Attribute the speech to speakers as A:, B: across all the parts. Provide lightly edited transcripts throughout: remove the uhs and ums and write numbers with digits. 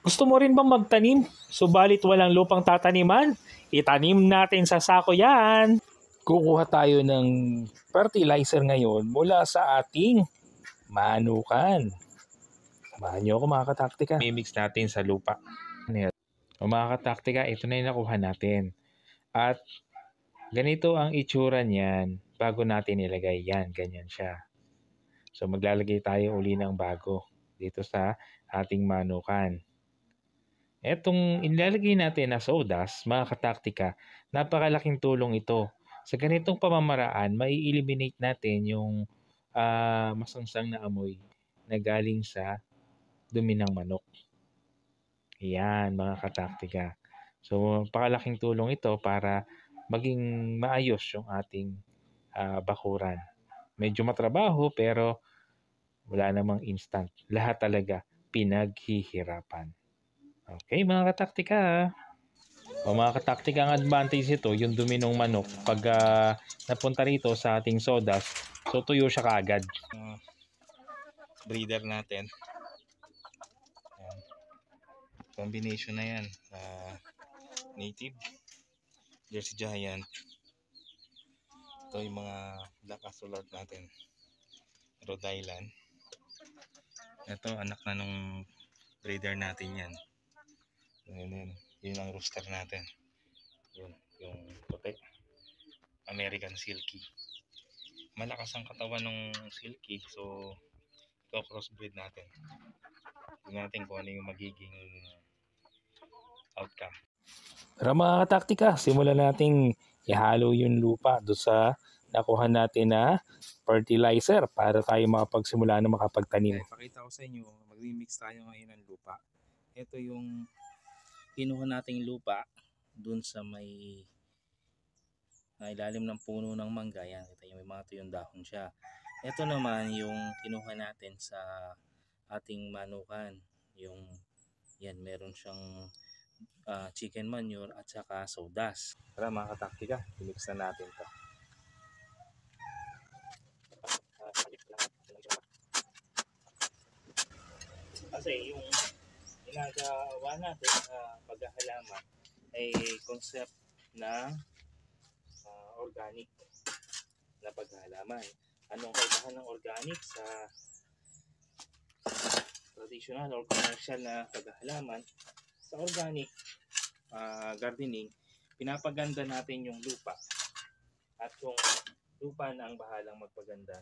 A: Gusto mo rin bang magtanim? Subalit walang lupang tataniman? Itanim natin sa sako yan. Kukuha tayo ng fertilizer ngayon mula sa ating manukan. Samahan niyo ako mga kataktika. Mimix natin sa lupa. O mga kataktika, ito na yung nakuha natin. At ganito ang itsura niyan bago natin ilagay yan. Ganyan siya. So maglalagay tayo uli ng bago dito sa ating manukan. Etong inilalagay natin na sawdust, mga kataktika, napakalaking tulong ito. Sa ganitong pamamaraan, mai-eliminate natin yung masangsang na amoy na galing sa dumi ng manok. Yan, mga kataktika. So, napakalaking tulong ito para maging maayos yung ating bakuran. Medyo matrabaho pero wala namang instant. Lahat talaga pinaghihirapan. Okay, mga kataktika. O mga kataktika, ang advantage ito, yung dumi ng manok, pag napunta rito sa ating sawdust, so tuyo siya kaagad. Breeder natin. Ayan. Combination na yan. Native, Jersey Giant. Ito yung mga Black Axolotl natin. Rhode Island. Ito, anak na nung breeder natin yan. Yun ang rooster natin. Yun, yung puti. American Silky. Malakas ang katawan ng Silky, so ito crossbreed natin. Tignan natin kung ano yung magiging outcome. Pero mga kataktika, simulan nating ihalo yung lupa doon sa nakuha natin na fertilizer para tayo makapagsimula na makapagtanim.
B: Pakita ko sa inyo, mag-remix tayo ngayon ng lupa. Ito yung kinuha nating lupa dun sa may ilalim ng puno ng mangga. Yan, kita nyo, may mga tuyong dahon siya. Ito naman yung kinuha natin sa ating manukan. Yung yan, meron siyang chicken manure at saka sawdust.
A: Tara mga kataktika, i-mix na natin ito.
B: Kasi yung ginagawa natin sa paghahalaman ay concept na organic na paghahalaman. Anong kaibahan ng organic sa traditional or commercial na paghahalaman? Sa organic gardening, pinapaganda natin yung lupa at yung lupa na ang bahalang magpaganda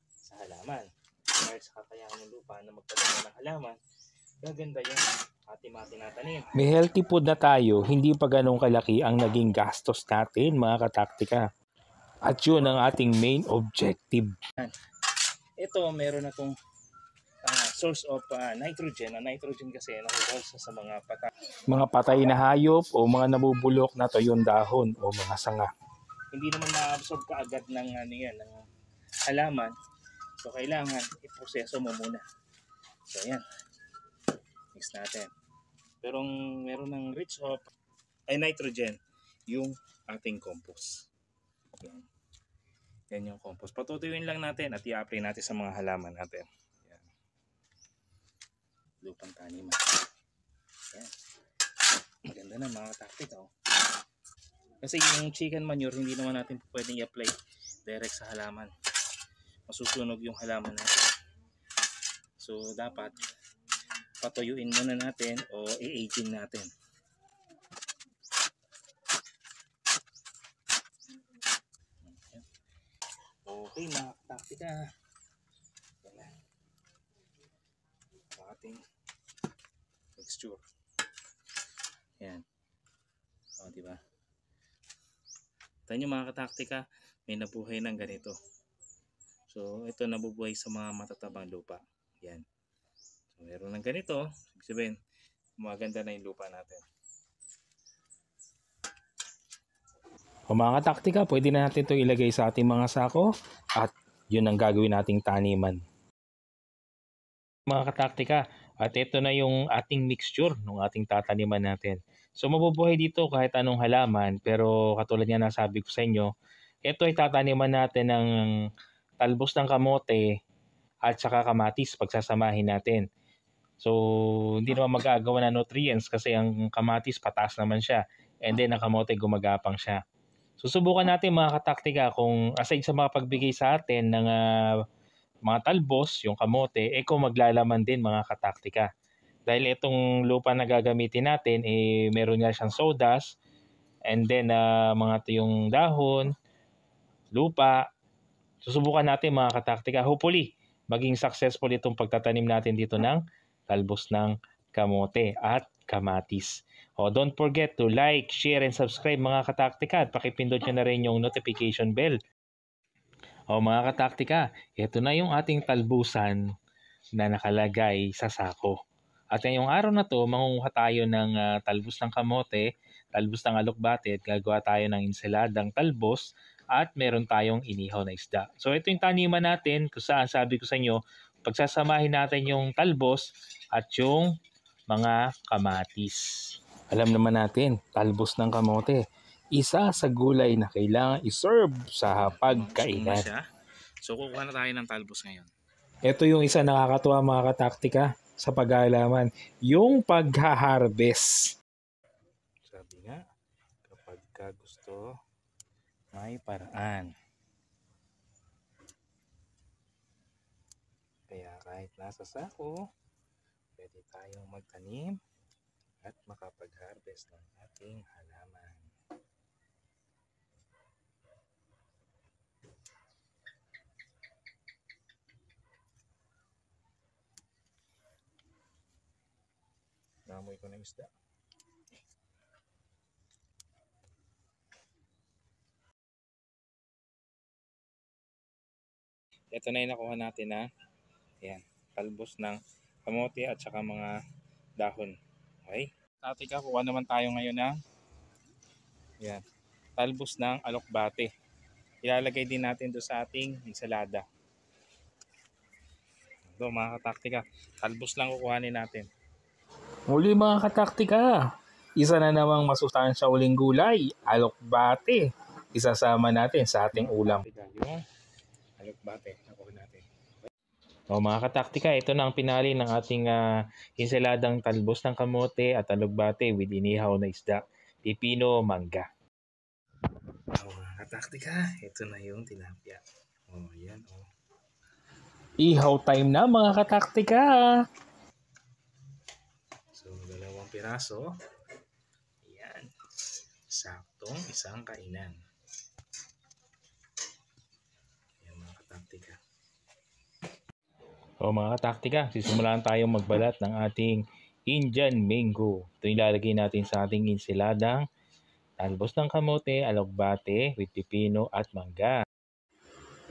B: sa halaman. Dahil sa kakayahan ng lupa na magpaganda ng halaman, gaganda yung ating mga tinatanim.
A: May healthy food na tayo, hindi pa ganun kalaki ang naging gastos natin, mga kataktika. At yun ang ating main objective.
B: Ito, meron akong source of nitrogen. Ang nitrogen kasi nakukuha sa
A: mga patay na hayop o mga nabubulok na tuyong dahon o mga sanga.
B: Hindi naman na-absorb kaagad ng ng halaman. So kailangan iproseso mo muna. So ayan. Mix natin. Pero meron ng rich of nitrogen yung ating compost. Yan. Yan yung compost. Patutuyuin lang natin at i-apply natin sa mga halaman natin. Yan. Lupang taniman. Yan. Maganda na mga taktik. Oh. Kasi yung chicken manure hindi naman natin pwedeng i-apply direct sa halaman. Masusunog yung halaman natin. So dapat patuyuin muna natin o i-aging natin. Okay mga taktika. Yan. Ang ating mixture. Yan. O diba? Tayo nyo mga kataktika, may nabuhay ng ganito. So ito nabubuhay sa mga matatabang lupa. Yan. So meron ng ganito, ibig sabihin, maganda na yung lupa natin.
A: O mga kataktika, pwede na natin ito ilagay sa ating mga sako at yun ang gagawin nating taniman. Mga kataktika, at ito na yung ating mixture ng ating tataniman natin. So mabubuhay dito kahit anong halaman, pero katulad nga nasabi ko sa inyo, ito ay tataniman natin ng talbos ng kamote at saka kamatis pagsasamahin natin. So, hindi naman magagawa ng nutrients kasi ang kamatis pataas naman siya. And then, ang kamote gumagapang siya. Susubukan natin mga kataktika kung aside sa mga pagbigay sa atin ng mga talbos, yung kamote, kung maglalaman din mga kataktika. Dahil itong lupa na gagamitin natin, meron nga siyang sawdust, and then mga tuyong dahon, lupa. Susubukan natin mga kataktika. Hopefully, maging successful itong pagtatanim natin dito ng talbos ng kamote at kamatis. Don't forget to like, share, and subscribe mga kataktika at pakipindot nyo na rin yung notification bell. Mga kataktika, ito na yung ating talbusan na nakalagay sa sako. At ngayong araw na to, mangunguha tayo ng talbos ng kamote, talbos ng alokbate at gagawa tayo ng ensaladang talbos at meron tayong inihaw na isda. So ito yung taniman natin kung saan sabi ko sa inyo, pagsasamahin natin yung talbos at yung mga kamatis. Alam naman natin, talbos ng kamote, isa sa gulay na kailangan iserve sa pagkainan.
B: So kukuha na tayo ng talbos ngayon.
A: Ito yung isa nakakatuwa mga kataktika sa pag-aalaman, yung pagha-harvest. Sabi nga, kapag ka gusto, may paraan. Kaya kahit nasa sako, pwede tayong magtanim at makapag-harvest ng ating halaman. Namoy ko ng isda. Ito na yung nakuha natin na talbos ng kamote at saka mga dahon. Okay? Tatika, kuha naman tayo ngayon ng talbos ng alokbate. Ilalagay din natin doon sa ating ensalada. Ito mga kataktika, talbos lang kukuhanin natin. Muli mga kataktika, isa na namang masustansya uling gulay, alokbate. Isasama natin sa ating ulam. Yung alokbate, nakuha natin. Mga kataktika, ito na ang pinali ng ating ensaladang talbos ng kamote at alokbate with inihaw na isda, pipino, mangga. Mga kataktika, ito na yung tilapia. Yan. Ihaw time na mga kataktika. So, 2 piraso. Yan. Saktong isang kainan. Yan mga kataktika. Mga kataktika, sisimulan tayong magbalat ng ating Indian mango. Ito yung ilalagay natin sa ating ensaladang talbos ng kamote, alokbate with pipino at mangga.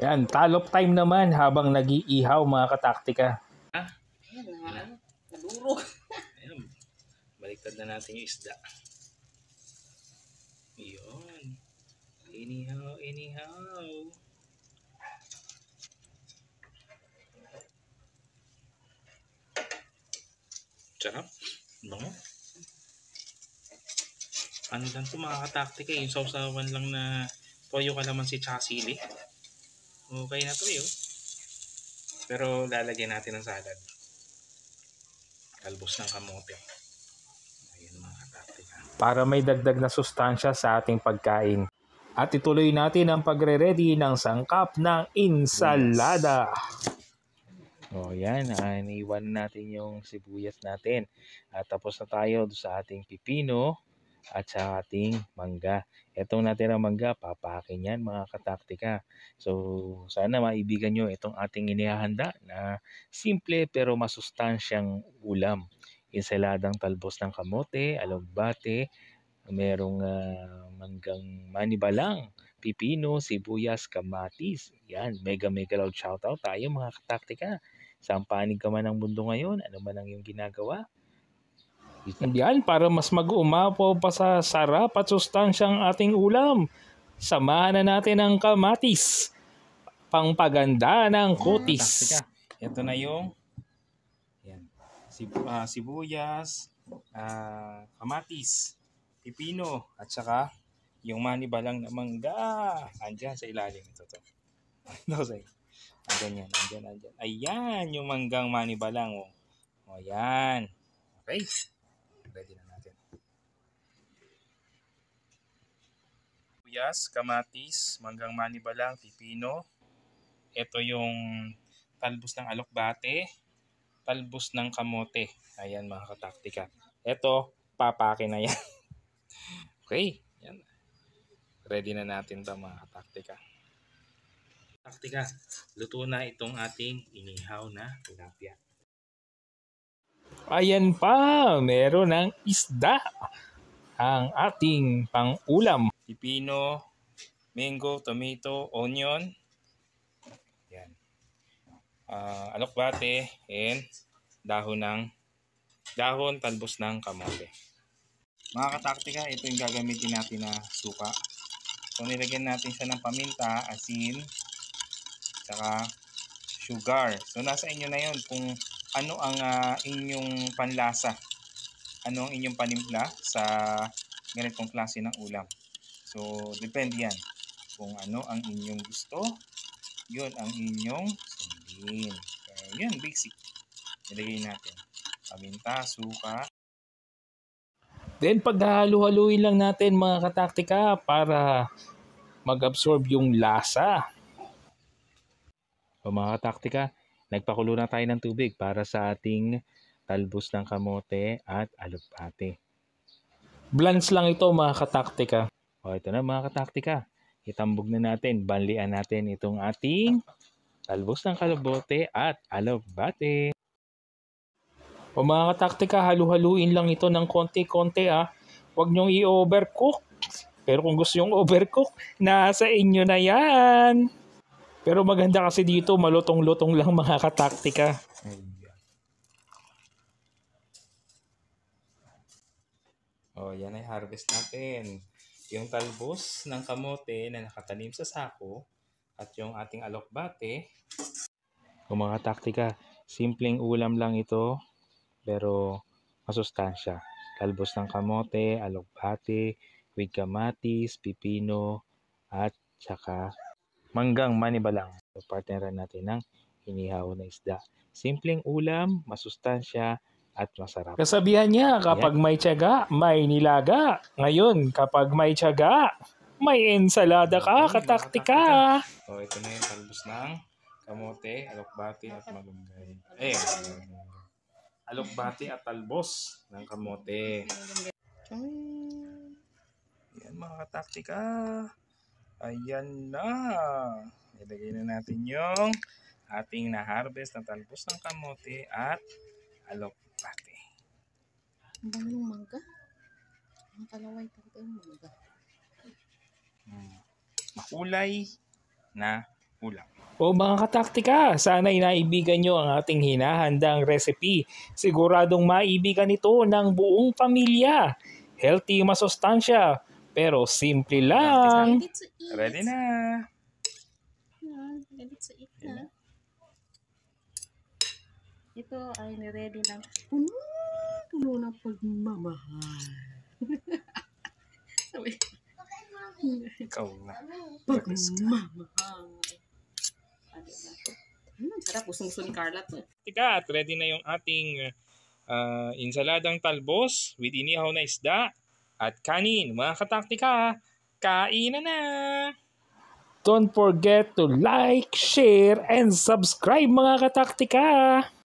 A: Yan, talop time naman habang nag-iihaw mga kataktika.
B: Nadurog. Ayan, baliktad na natin yung isda. Yun. Inihaw. Sarap. Bango. Ano lang ito mga kataktika, yung sausawan lang na toyo kalamansi tsaka sili. Okay na ito Pero lalagyan natin ng salad. Talbos ng kamote. Ayan mga kataktika.
A: Para may dagdag na sustansya sa ating pagkain. At ituloy natin ang pagre-ready ng sangkap ng ensalada. Yan, iniwan natin yung sibuyas natin. At tapos na tayo sa ating pipino at sa ating mangga. Itong natirang mangga, papakin yan mga kataktika. So, sana maibigan nyo itong ating inihahanda na simple pero masustansyang ulam. Ensaladang talbos ng kamote, alokbate, merong manggang manibalang, pipino, sibuyas, kamatis. Yan, mega loud shoutout tayo mga kataktika. Saan panig ka man ng mundo ngayon, ano man ang iyong ginagawa. Yan, para mas mag-umapaw pa sa sarap at sustansyang ating ulam. Samahan na natin ang kamatis, pangpaganda ng kutis.
B: Ito na yung sibuyas, kamatis, pipino, at saka yung manibalang na mangga. Andyan sa ilalim ito to. Andyan. Ayan, yung manggang manibalang. O yan. Okay. Ready na natin. Sibuyas, kamatis, manggang manibalang, pipino. Ito yung talbos ng alokbate, talbos ng kamote. Ayan mga kataktika. Ito, papake na yan. Okay. Yan. Ready na natin ito mga kataktika. Taktika, luto na itong ating inihaw na tilapia.
A: Ayan pa, meron ng isda. Ang ating pang-ulam.
B: Pipino, mango, tomato, onion. Yan. Alokbate and dahon talbos ng kamote. Mga kataktika, ito yung gagamitin natin na suka. So nilagyan natin siya ng paminta, asin, saka sugar. So nasa inyo na yon kung ano ang inyong panlasa. Ano ang inyong panimpla sa ganitong klase ng ulam. So depende yan. Kung ano ang inyong gusto, yun ang inyong sundin. So yun, basic. Nilagay natin paminta, suka.
A: Then paghahalu-haluin lang natin mga kataktika para mag-absorb yung lasa. O mga kataktika, nagpakulo na tayo ng tubig para sa ating talbos ng kamote at alokbate. Blends lang ito mga kataktika. O ito na mga kataktika, itambog na natin, banlian natin itong ating talbos ng kamote at alokbate. O mga kataktika, halu-haluin lang ito ng konti-konti ah. Huwag nyong i-overcook. Pero kung gusto nyong overcook, nasa inyo na yan. Pero maganda kasi dito, malutong-lutong lang mga kataktika.
B: O yan ay harvest natin. Yung talbos ng kamote na nakatanim sa sako at yung ating alokbate.
A: O mga kataktika, simpleng ulam lang ito. Pero masustansya. Talbos ng kamote, alokbate, with kamatis, pipino, at saka manggang manibalang. So, partneran natin ng inihaw na isda. Simpleng ulam, masustansya, at masarap. Kasabihan niya, kapag may tiyaga, may nilaga. Ngayon, kapag may tiyaga, may ensalada ka, kataktika.
B: So ito na yung talbos ng kamote, alokbate, at malunggay. Alokbate at talbos ng kamote. Yan mga kataktika. Ayan na. Ilagay na natin yung ating na-harvest na talbos ng kamote at alokbate.
C: Ang bango ng mangga. Ang kalaway talaga yung mangga.
B: Makulay na ulam.
A: O mga kataktika, sana'y naibigan nyo ang ating hinahandang recipe. Siguradong maibigan ito ng buong pamilya. Healthy, masustansya, pero simple lang.
C: Ready to eat.
B: Ready na.
C: Ready to eat na. Ito ay ready ng puno ng pagmamahal. Sabi,
B: Ikaw na.
C: pagmamahal. Sarap, gusto ni Carla to.
B: Tika, at ready na yung ating insaladang talbos with inihaw na isda at kanin. Mga kataktika, kainan na!
A: Don't forget to like, share, and subscribe mga kataktika.